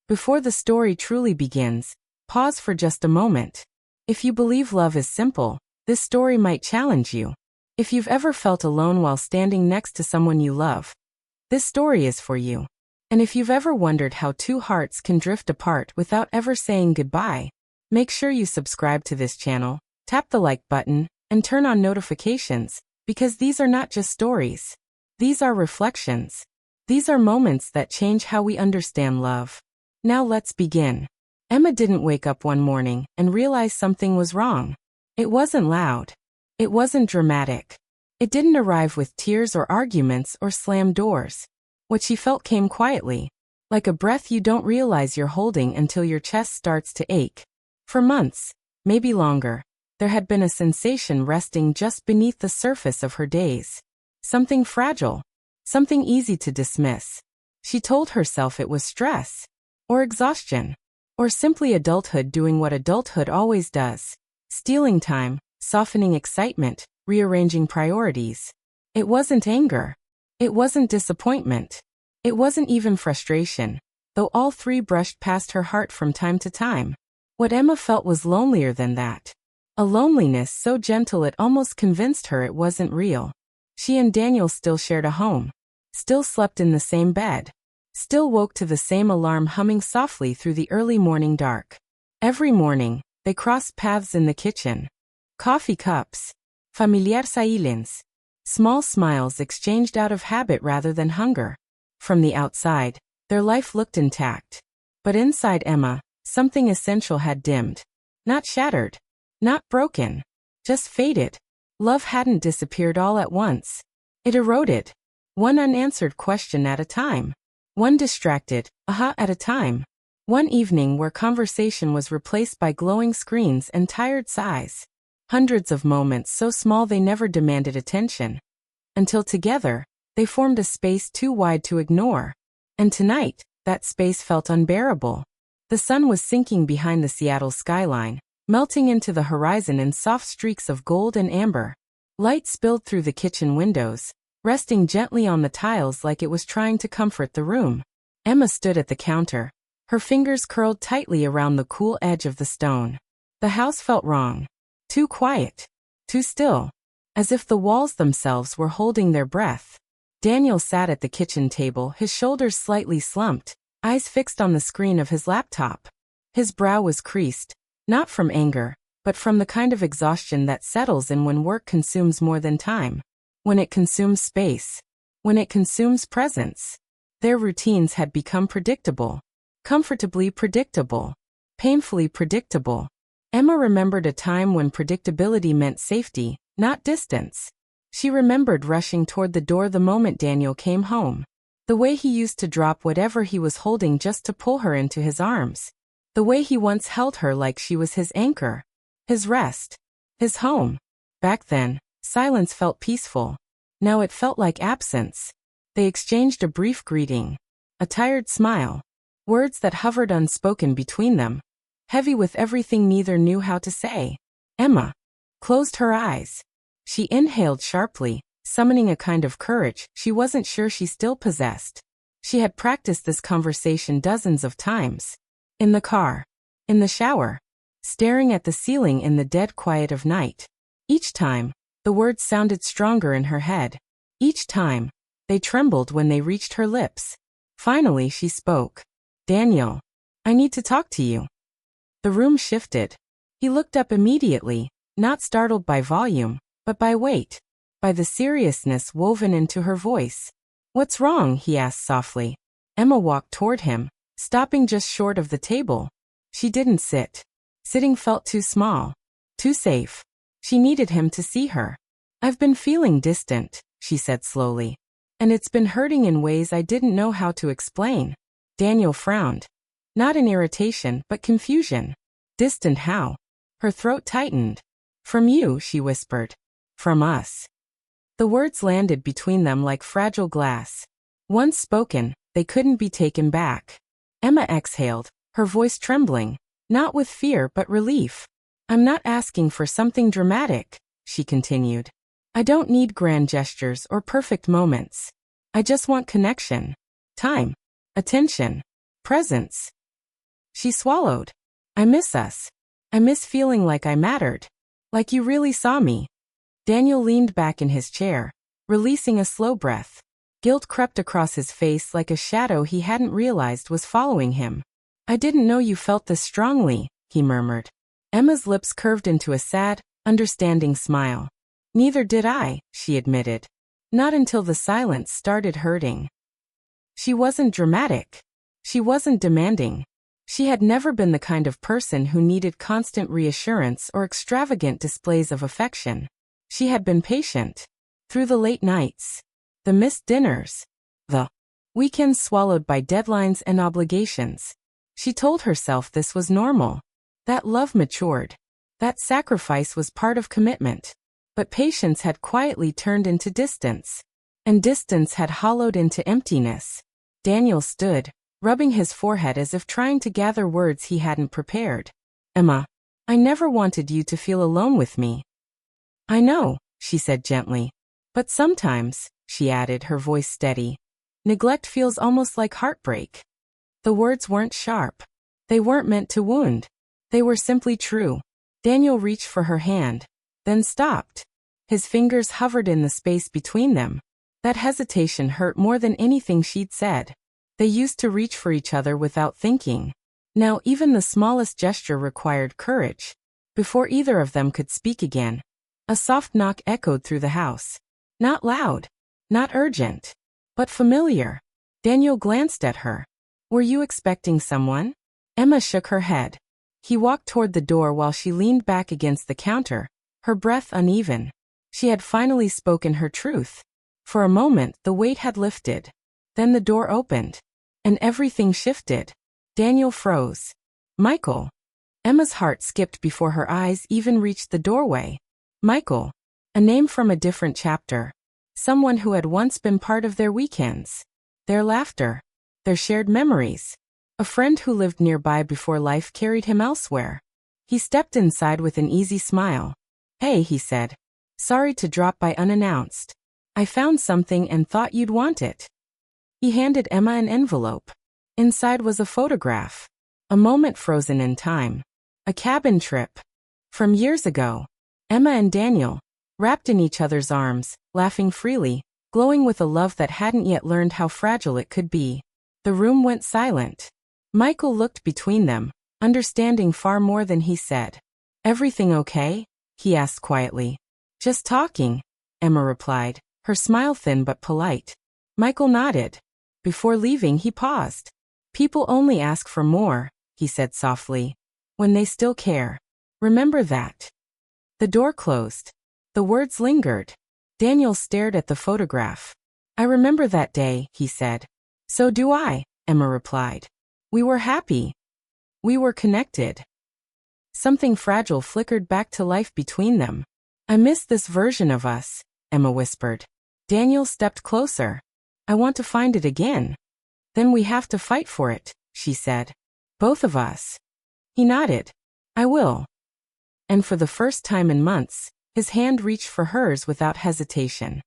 Before the story truly begins, pause for just a moment. If you believe love is simple, this story might challenge you. If you've ever felt alone while standing next to someone you love, this story is for you. And if you've ever wondered how two hearts can drift apart without ever saying goodbye, make sure you subscribe to this channel, tap the like button, and turn on notifications, because these are not just stories. These are reflections. These are moments that change how we understand love. Now let's begin. Emma didn't wake up one morning and realize something was wrong. It wasn't loud. It wasn't dramatic. It didn't arrive with tears or arguments or slammed doors. What she felt came quietly, like a breath you don't realize you're holding until your chest starts to ache. For months, maybe longer, there had been a sensation resting just beneath the surface of her days. Something fragile, something easy to dismiss. She told herself it was stress, or exhaustion, or simply adulthood doing what adulthood always does, stealing time, softening excitement, rearranging priorities. It wasn't anger. It wasn't disappointment. It wasn't even frustration, though all three brushed past her heart from time to time. What Emma felt was lonelier than that. A loneliness so gentle it almost convinced her it wasn't real. She and Daniel still shared a home, still slept in the same bed, still woke to the same alarm humming softly through the early morning dark. Every morning, they crossed paths in the kitchen. Coffee cups, familiar silence, small smiles exchanged out of habit rather than hunger. From the outside, their life looked intact. But inside Emma, something essential had dimmed. Not shattered. Not broken. Just faded. Love hadn't disappeared all at once. It eroded. One unanswered question at a time. One distracted, aha at a time. One evening where conversation was replaced by glowing screens and tired sighs. Hundreds of moments so small they never demanded attention. Until together, they formed a space too wide to ignore. And tonight, that space felt unbearable. The sun was sinking behind the Seattle skyline, melting into the horizon in soft streaks of gold and amber. Light spilled through the kitchen windows, resting gently on the tiles like it was trying to comfort the room. Emma stood at the counter, her fingers curled tightly around the cool edge of the stone. The house felt wrong. Too quiet. Too still. As if the walls themselves were holding their breath. Daniel sat at the kitchen table, his shoulders slightly slumped, eyes fixed on the screen of his laptop. His brow was creased, not from anger, but from the kind of exhaustion that settles in when work consumes more than time. When it consumes space. When it consumes presence. Their routines had become predictable. Comfortably predictable. Painfully predictable. Emma remembered a time when predictability meant safety, not distance. She remembered rushing toward the door the moment Daniel came home. The way he used to drop whatever he was holding just to pull her into his arms. The way he once held her like she was his anchor. His rest. His home. Back then, silence felt peaceful. Now it felt like absence. They exchanged a brief greeting. A tired smile. Words that hovered unspoken between them. Heavy with everything neither knew how to say. Emma closed her eyes. She inhaled sharply, summoning a kind of courage she wasn't sure she still possessed. She had practiced this conversation dozens of times. In the car. In the shower. Staring at the ceiling in the dead quiet of night. Each time, the words sounded stronger in her head. Each time, they trembled when they reached her lips. Finally she spoke. Daniel, I need to talk to you. The room shifted. He looked up immediately, not startled by volume, but by weight, by the seriousness woven into her voice. What's wrong? He asked softly. Emma walked toward him, stopping just short of the table. She didn't sit. Sitting felt too small, too safe. She needed him to see her. I've been feeling distant, she said slowly. And it's been hurting in ways I didn't know how to explain. Daniel frowned. Not in irritation, but confusion. Distant how? Her throat tightened. From you, she whispered. From us. The words landed between them like fragile glass. Once spoken, they couldn't be taken back. Emma exhaled, her voice trembling, not with fear but relief. I'm not asking for something dramatic, she continued. I don't need grand gestures or perfect moments. I just want connection. Time. Attention. Presence. She swallowed. I miss us. I miss feeling like I mattered. Like you really saw me. Daniel leaned back in his chair, releasing a slow breath. Guilt crept across his face like a shadow he hadn't realized was following him. I didn't know you felt this strongly, he murmured. Emma's lips curved into a sad, understanding smile. Neither did I, she admitted. Not until the silence started hurting. She wasn't dramatic. She wasn't demanding. She had never been the kind of person who needed constant reassurance or extravagant displays of affection. She had been patient. Through the late nights, the missed dinners, the weekends swallowed by deadlines and obligations. She told herself this was normal. That love matured. That sacrifice was part of commitment. But patience had quietly turned into distance. And distance had hollowed into emptiness. Daniel stood, rubbing his forehead as if trying to gather words he hadn't prepared. Emma, I never wanted you to feel alone with me. I know, she said gently. But sometimes, she added, her voice steady, neglect feels almost like heartbreak. The words weren't sharp. They weren't meant to wound. They were simply true. Daniel reached for her hand, then stopped. His fingers hovered in the space between them. That hesitation hurt more than anything she'd said. They used to reach for each other without thinking. Now even the smallest gesture required courage. Before either of them could speak again, a soft knock echoed through the house. Not loud, not urgent, but familiar. Daniel glanced at her. Were you expecting someone? Emma shook her head. He walked toward the door while she leaned back against the counter, her breath uneven. She had finally spoken her truth. For a moment, the weight had lifted. Then the door opened, and everything shifted. Daniel froze. Michael. Emma's heart skipped before her eyes even reached the doorway. Michael. A name from a different chapter. Someone who had once been part of their weekends. Their laughter. Their shared memories. A friend who lived nearby before life carried him elsewhere. He stepped inside with an easy smile. Hey, he said. Sorry to drop by unannounced. I found something and thought you'd want it. He handed Emma an envelope. Inside was a photograph. A moment frozen in time. A cabin trip. From years ago. Emma and Daniel, wrapped in each other's arms, laughing freely, glowing with a love that hadn't yet learned how fragile it could be. The room went silent. Michael looked between them, understanding far more than he said. Everything okay? He asked quietly. Just talking, Emma replied, her smile thin but polite. Michael nodded. Before leaving, he paused. People only ask for more, he said softly, when they still care. Remember that. The door closed. The words lingered. Daniel stared at the photograph. I remember that day, he said. So do I, Emma replied. We were happy. We were connected. Something fragile flickered back to life between them. I miss this version of us, Emma whispered. Daniel stepped closer. I want to find it again. Then we have to fight for it, she said. Both of us. He nodded. I will. And for the first time in months, his hand reached for hers without hesitation.